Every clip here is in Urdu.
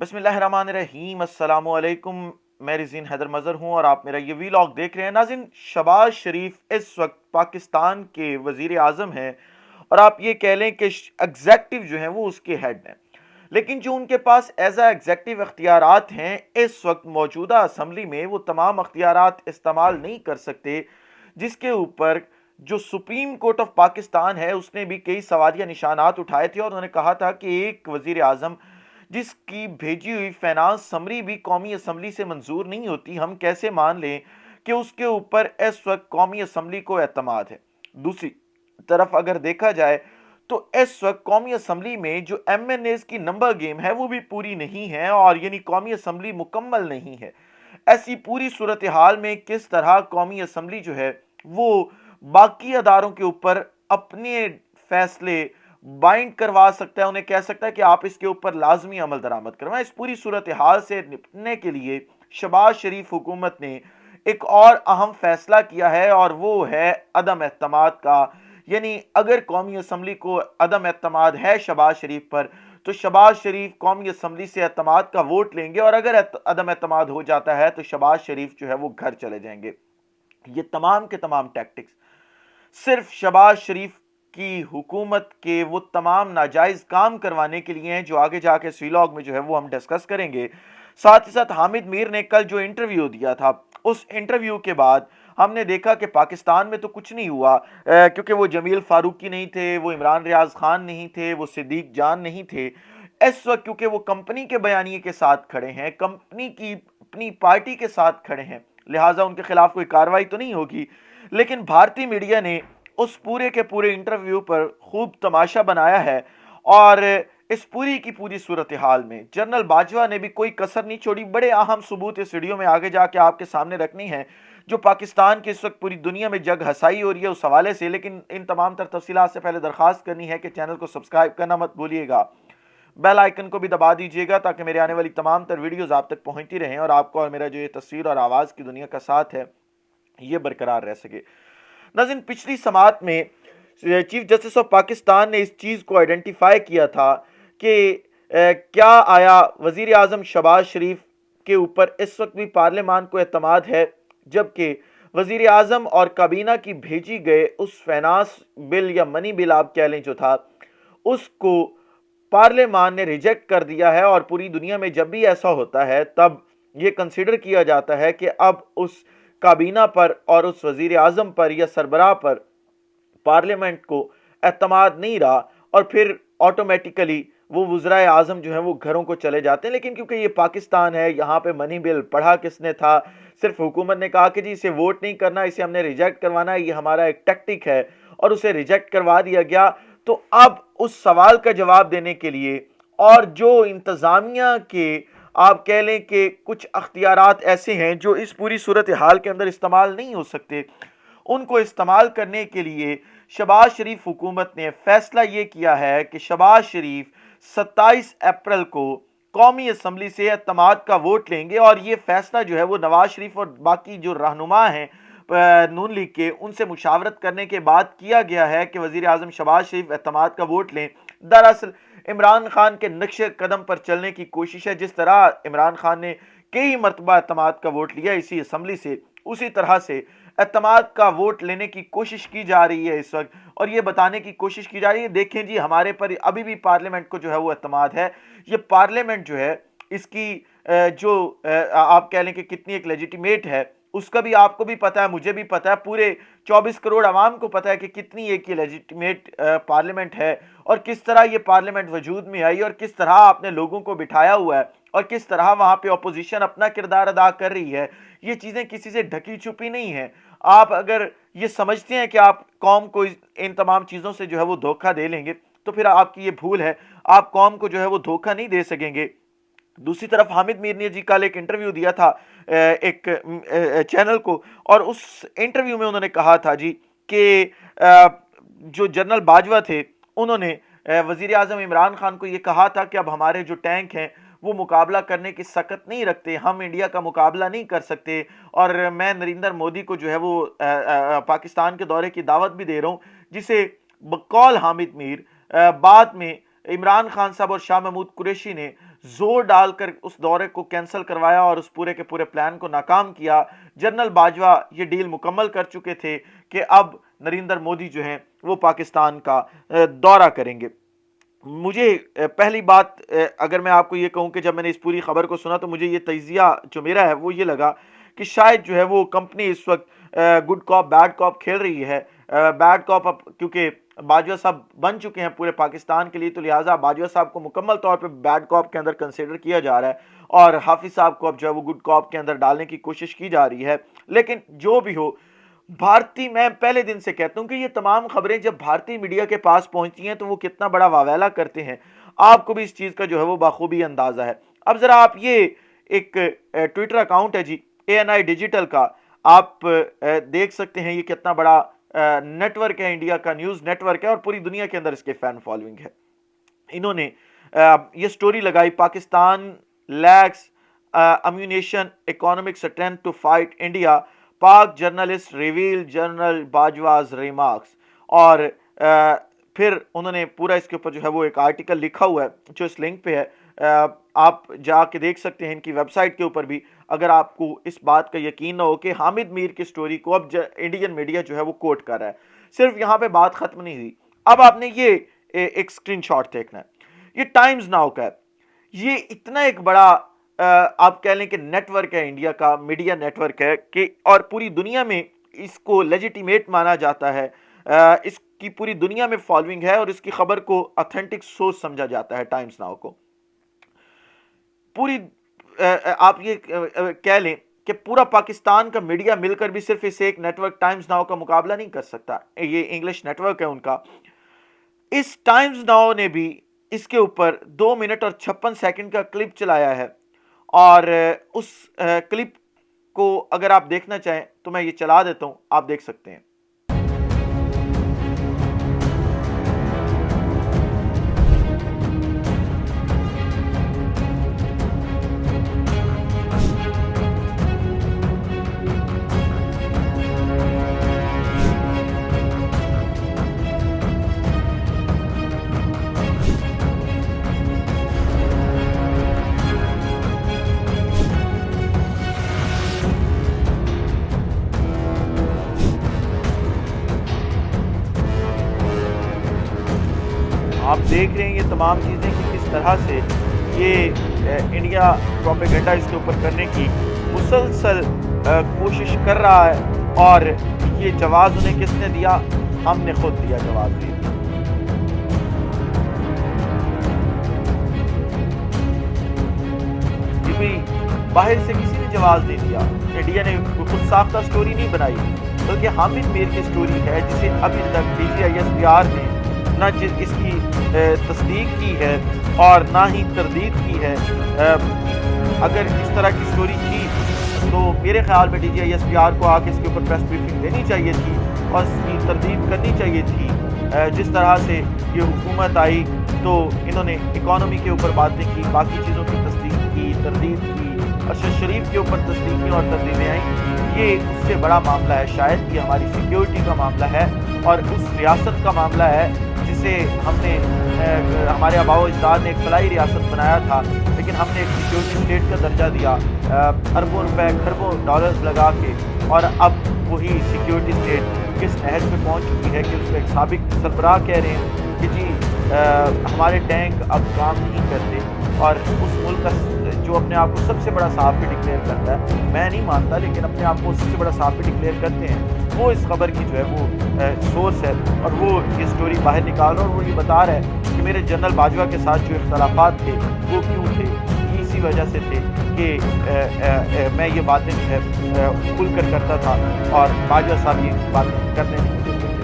بسم اللہ الرحمن الرحیم، السلام علیکم۔ میں رزین حیدر مظہر ہوں اور آپ میرا یہ ویلاگ دیکھ رہے ہیں۔ ناظرین، شہباز شریف اس وقت پاکستان کے وزیر اعظم ہیں اور آپ یہ کہہ لیں کہ ایگزیکٹو جو ہیں وہ اس کے ہیڈ ہیں، لیکن جو ان کے پاس ایز اے ایگزیکٹو اختیارات ہیں اس وقت موجودہ اسمبلی میں، وہ تمام اختیارات استعمال نہیں کر سکتے، جس کے اوپر جو سپریم کورٹ آف پاکستان ہے اس نے بھی کئی سوالیہ نشانات اٹھائے تھے اور انہوں نے کہا تھا کہ ایک وزیر اعظم جس کی بھیجی ہوئی فائنانس سمری بھی قومی اسمبلی سے منظور نہیں ہوتی، ہم کیسے مان لیں کہ اس کے اوپر اس وقت قومی اسمبلی کو اعتماد ہے۔ دوسری طرف اگر دیکھا جائے تو اس وقت قومی اسمبلی میں جو ایم این ایز کی نمبر گیم ہے وہ بھی پوری نہیں ہے، اور یعنی قومی اسمبلی مکمل نہیں ہے۔ ایسی پوری صورتحال میں کس طرح قومی اسمبلی جو ہے وہ باقی اداروں کے اوپر اپنے فیصلے بائنڈ کروا سکتا ہے، انہیں کہہ سکتا ہے کہ آپ اس کے اوپر لازمی عمل درآمد کروائیں۔ اس پوری صورتحال سے نپٹنے کے لیے شہباز شریف حکومت نے ایک اور اہم فیصلہ کیا ہے، اور وہ ہے عدم اعتماد کا۔ یعنی اگر قومی اسمبلی کو عدم اعتماد ہے شہباز شریف پر، تو شہباز شریف قومی اسمبلی سے اعتماد کا ووٹ لیں گے، اور اگر عدم اعتماد ہو جاتا ہے تو شہباز شریف جو ہے وہ گھر چلے جائیں گے۔ یہ تمام کے تمام ٹیکٹکس صرف شہباز شریف کی حکومت کے وہ تمام ناجائز کام کروانے کے لیے ہیں جو آگے جا کے اس ویلاگ میں جو ہے وہ ہم ڈسکس کریں گے۔ ساتھ ہی ساتھ حامد میر نے کل جو انٹرویو دیا تھا، اس انٹرویو کے بعد ہم نے دیکھا کہ پاکستان میں تو کچھ نہیں ہوا، کیونکہ وہ جمیل فاروقی نہیں تھے، وہ عمران ریاض خان نہیں تھے، وہ صدیق جان نہیں تھے۔ اس وقت کیونکہ وہ کمپنی کے بیانیے کے ساتھ کھڑے ہیں، کمپنی کی اپنی پارٹی کے ساتھ کھڑے ہیں، لہٰذا ان کے خلاف کوئی کارروائی تو نہیں ہوگی۔ لیکن بھارتی میڈیا نے اس پورے کے پورے انٹرویو پر خوب تماشا بنایا ہے، اور اس پوری کی پوری صورتحال میں جنرل باجوہ نے بھی کوئی کسر نہیں چھوڑی۔ بڑے اہم ثبوت اس ویڈیو میں آگے جا کے آپ کے سامنے رکھنی ہے، جو پاکستان کی اس وقت پوری دنیا میں جگ ہسائی ہو رہی ہے اس حوالے سے۔ لیکن ان تمام تر تفصیلات سے پہلے درخواست کرنی ہے کہ چینل کو سبسکرائب کرنا مت بھولیے گا، بیل آئیکن کو بھی دبا دیجیے گا تاکہ میرے آنے والی تمام تر ویڈیوز آپ تک پہنچتی رہیں اور آپ کو اور میرا جو یہ تصویر اور آواز کی دنیا کا ساتھ ہے یہ برقرار رہ سکے۔ ناظرین، پچھلی سماعت میں چیف جسٹس آف پاکستان نے اس چیز کو آئیڈینٹیفائی کیا تھا کہ کیا آیا وزیر اعظم شہباز شریف کے اوپر اس وقت بھی پارلیمان کو اعتماد ہے، جبکہ وزیر اعظم اور کابینہ کی بھیجی گئے اس فائنانس بل یا منی بل آپ کہہ لیں جو تھا، اس کو پارلیمان نے ریجیکٹ کر دیا ہے۔ اور پوری دنیا میں جب بھی ایسا ہوتا ہے تب یہ کنسیڈر کیا جاتا ہے کہ اب اس کابینہ پر اور اس وزیر اعظم پر یا سربراہ پر پارلیمنٹ کو اعتماد نہیں رہا، اور پھر آٹومیٹیکلی وہ وزرائے اعظم جو ہیں وہ گھروں کو چلے جاتے ہیں۔ لیکن کیونکہ یہ پاکستان ہے، یہاں پہ منی بل پڑھا کس نے تھا؟ صرف حکومت نے کہا کہ جی اسے ووٹ نہیں کرنا، اسے ہم نے ریجیکٹ کروانا ہے، یہ ہمارا ایک ٹیکٹک ہے، اور اسے ریجیکٹ کروا دیا گیا۔ تو اب اس سوال کا جواب دینے کے لیے، اور جو انتظامیہ کے آپ کہہ لیں کہ کچھ اختیارات ایسے ہیں جو اس پوری صورتحال کے اندر استعمال نہیں ہو سکتے، ان کو استعمال کرنے کے لیے شہباز شریف حکومت نے فیصلہ یہ کیا ہے کہ شہباز شریف 27 اپریل کو قومی اسمبلی سے اعتماد کا ووٹ لیں گے، اور یہ فیصلہ جو ہے وہ نواز شریف اور باقی جو رہنما ہیں نون لیگ کے، ان سے مشاورت کرنے کے بعد کیا گیا ہے کہ وزیر اعظم شہباز شریف اعتماد کا ووٹ لیں۔ دراصل عمران خان کے نقش قدم پر چلنے کی کوشش ہے، جس طرح عمران خان نے کئی مرتبہ اعتماد کا ووٹ لیا اسی اسمبلی سے، اسی طرح سے اعتماد کا ووٹ لینے کی کوشش کی جا رہی ہے اس وقت، اور یہ بتانے کی کوشش کی جا رہی ہے دیکھیں جی ہمارے پر ابھی بھی پارلیمنٹ کو جو ہے وہ اعتماد ہے۔ یہ پارلیمنٹ جو ہے اس کی جو آپ کہہ لیں کہ کتنی ایک لیجیٹیمیٹ ہے، اس کا بھی آپ کو بھی پتہ ہے، مجھے بھی پتہ ہے، پورے 24 کروڑ عوام کو پتہ ہے کہ کتنی ایک یہ لیجیٹیمیٹ پارلیمنٹ ہے، اور کس طرح یہ پارلیمنٹ وجود میں آئی، اور کس طرح آپ نے لوگوں کو بٹھایا ہوا ہے، اور کس طرح وہاں پہ اپوزیشن اپنا کردار ادا کر رہی ہے۔ یہ چیزیں کسی سے ڈھکی چھپی نہیں ہیں۔ آپ اگر یہ سمجھتے ہیں کہ آپ قوم کو ان تمام چیزوں سے جو ہے وہ دھوکہ دے لیں گے تو پھر آپ کی یہ بھول ہے، آپ قوم کو جو ہے وہ دھوکہ نہیں دے سکیں گے۔ دوسری طرف حامد میر نے جی کل ایک انٹرویو دیا تھا ایک چینل کو، اور اس انٹرویو میں انہوں نے کہا تھا جی کہ جو جنرل باجوہ تھے انہوں نے وزیر اعظم عمران خان کو یہ کہا تھا کہ اب ہمارے جو ٹینک ہیں وہ مقابلہ کرنے کی سکت نہیں رکھتے، ہم انڈیا کا مقابلہ نہیں کر سکتے، اور میں نریندر مودی کو جو ہے وہ پاکستان کے دورے کی دعوت بھی دے رہا ہوں، جسے بقول حامد میر بعد میں عمران خان صاحب اور شاہ محمود قریشی نے زور ڈال کر اس دورے کو کینسل کروایا اور اس پورے کے پورے پلان کو ناکام کیا۔ جنرل باجوہ یہ ڈیل مکمل کر چکے تھے کہ اب نریندر مودی جو ہیں وہ پاکستان کا دورہ کریں گے۔ مجھے پہلی بات اگر میں آپ کو یہ کہوں کہ جب میں نے اس پوری خبر کو سنا تو مجھے یہ تجزیہ جو میرا ہے وہ یہ لگا کہ شاید جو ہے وہ کمپنی اس وقت گڈ کاپ بیڈ کاپ کھیل رہی ہے۔ بیڈ کاپ اب کیونکہ باجوہ صاحب بن چکے ہیں پورے پاکستان کے لیے، تو لہٰذا باجوہ صاحب کو مکمل طور پہ بیڈ کاپ کے اندر کنسیڈر کیا جا رہا ہے، اور حافظ صاحب کو اب جو ہے وہ گڈ کاپ کے اندر ڈالنے کی کوشش کی جا رہی ہے۔ لیکن جو بھی ہو، میں پہلے دن سے کہتا ہوں کہ یہ تمام خبریں جب بھارتی میڈیا کے پاس پہنچتی ہیں تو وہ کتنا بڑا واویلا کرتے ہیں، آپ کو بھی اس چیز کا جو ہے وہ بخوبی اندازہ ہے۔ اب ذرا آپ یہ ایک ٹویٹر اکاؤنٹ ہے جی ANI ڈیجیٹل کا، آپ دیکھ سکتے ہیں یہ کتنا بڑا نیٹ ورک ہے، انڈیا کا نیوز نیٹ ورک ہے، اور پوری دنیا کے اندر اس کے فین فالوئنگ ہے۔ انہوں نے یہ سٹوری لگائی، Pakistan leaks ammunition economic strength to fight India, Pak journalist reveal general Bajwa's remarks, اور پھر انہوں نے پورا اس کے اوپر جو ہے وہ ایک آرٹیکل لکھا ہوا ہے جو اس لنک پہ ہے، آپ جا کے دیکھ سکتے ہیں ان کی ویب سائٹ کے اوپر بھی، اگر آپ کو اس بات کا یقین نہ ہو کہ حامد میر کی سٹوری کو اب انڈین میڈیا جو ہے وہ کوٹ کر رہا ہے۔ صرف یہاں پہ بات ختم نہیں ہوئی، اب آپ نے یہ ایک سکرین شاٹ دیکھنا ہے، یہ ٹائمز ناؤ کا ہے۔ یہ اتنا ایک بڑا آپ کہہ لیں کہ نیٹ ورک ہے، انڈیا کا میڈیا نیٹ ورک ہے کہ، اور پوری دنیا میں اس کو لیجیٹیمیٹ مانا جاتا ہے، اس کی پوری دنیا میں فالوئنگ ہے، اور اس کی خبر کو اتھینٹک سورس سمجھا جاتا ہے ٹائمز ناؤ کو۔ پوری آپ یہ کہہ لیں کہ پورا پاکستان کا میڈیا مل کر بھی صرف اس ایک نیٹ ورک ٹائمز ناؤ کا مقابلہ نہیں کر سکتا، یہ انگلش نیٹ ورک ہے ان کا۔ اس ٹائمز ناؤ نے بھی اس کے اوپر 2 منٹ اور 56 سیکنڈ کا کلپ چلایا ہے، اور اس کلپ کو اگر آپ دیکھنا چاہیں تو میں یہ چلا دیتا ہوں، آپ دیکھ سکتے ہیں۔ آپ دیکھ رہے ہیں یہ تمام چیزیں کہ کس طرح سے یہ انڈیا پروپیگنڈا اس کے اوپر کرنے کی مسلسل کوشش کر رہا ہے، اور یہ جواز انہیں کس نے دیا؟ ہم نے خود دیا جواز دیا۔ یہ بھی باہر سے کسی نے جواز دے دیا، انڈیا نے خود ساختہ سٹوری نہیں بنائی، بلکہ حامد میر کی سٹوری ہے جسے ابھی تک DGISPR نے نہ اس کی تصدیق کی ہے اور نہ ہی تردید کی ہے۔ اگر اس طرح کی سٹوری تھی تو میرے خیال میں DGISPR کو آ کے اس کے اوپر پریس بریفنگ دینی چاہیے تھی اور اس کی تردید کرنی چاہیے تھی۔ جس طرح سے یہ حکومت آئی تو انہوں نے اکانومی کے اوپر باتیں کی، باقی چیزوں کی تصدیق کی، تردید کی، ارشد شریف کے اوپر تصدیقیں اور تردیدیں آئیں۔ یہ اس سے بڑا معاملہ ہے، شاید یہ ہماری سیکیورٹی کا معاملہ ہے اور اس ریاست کا معاملہ ہے جسے ہم نے ہمارے آباء و اجداد نے ایک فلاحی ریاست بنایا تھا، لیکن ہم نے ایک سیکیورٹی اسٹیٹ کا درجہ دیا، اربوں روپے کھربوں ڈالرز لگا کے، اور اب وہی سیکیورٹی اسٹیٹ کس نہج پہ پہنچ چکی ہے کہ اس کو ایک سابق سربراہ کہہ رہے ہیں کہ جی ہمارے ٹینک اب کام نہیں کرتے، اور اس ملک کا جو اپنے آپ کو سب سے بڑا صحافی ڈکلیئر کرتا ہے، میں نہیں مانتا لیکن اپنے آپ کو سب سے بڑا صحافی ڈکلیئر کرتے ہیں، وہ اس خبر کی جو ہے وہ سورس ہے، اور وہ یہ سٹوری باہر نکال رہا ہے، اور وہ یہ بتا رہا ہے کہ میرے جنرل باجوہ کے ساتھ جو اختلافات تھے وہ کیوں تھے، اسی وجہ سے تھے کہ میں یہ باتیں جو ہے کھل کر کرتا تھا اور باجوہ صاحب یہ باتیں کرنے نہیں دیتے تھے۔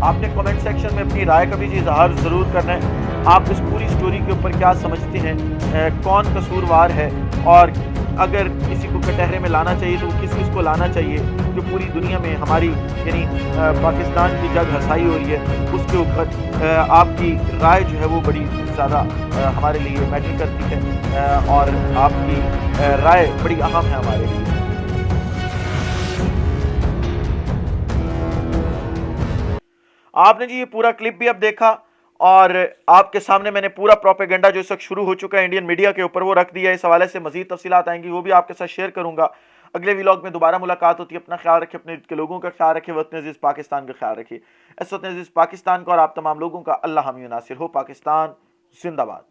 آپ نے کمنٹ سیکشن میں اپنی رائے کا بھی اظہار ضرور کرنا ہے، آپ اس پوری سٹوری کے اوپر کیا سمجھتے ہیں، کون قصوروار ہے، اور اگر کسی کو کٹہرے میں لانا چاہیے تو کس کو لانا چاہیے، جو پوری دنیا میں ہماری یعنی پاکستان کی جگ ہنسائی ہو رہی ہے، اس کے اوپر آپ کی رائے جو ہے وہ بڑی زیادہ ہمارے لیے میٹر کرتی ہے، اور آپ کی رائے بڑی اہم ہے ہمارے لیے۔ آپ نے جی یہ پورا کلپ بھی اب دیکھا، اور آپ کے سامنے میں نے پورا پروپیگنڈا جو اس وقت شروع ہو چکا ہے انڈین میڈیا کے اوپر وہ رکھ دیا ہے۔ اس حوالے سے مزید تفصیلات آئیں گی، وہ بھی آپ کے ساتھ شیئر کروں گا۔ اگلے ویلاگ میں دوبارہ ملاقات ہوتی ہے۔ اپنا خیال رکھیں، اپنے کے لوگوں کا خیال رکھیں، وطن عزیز پاکستان کا خیال رکھیں۔ اس وطن عزیز پاکستان کو اور آپ تمام لوگوں کا اللہ حامی و ناصر ہو۔ پاکستان زندہ باد۔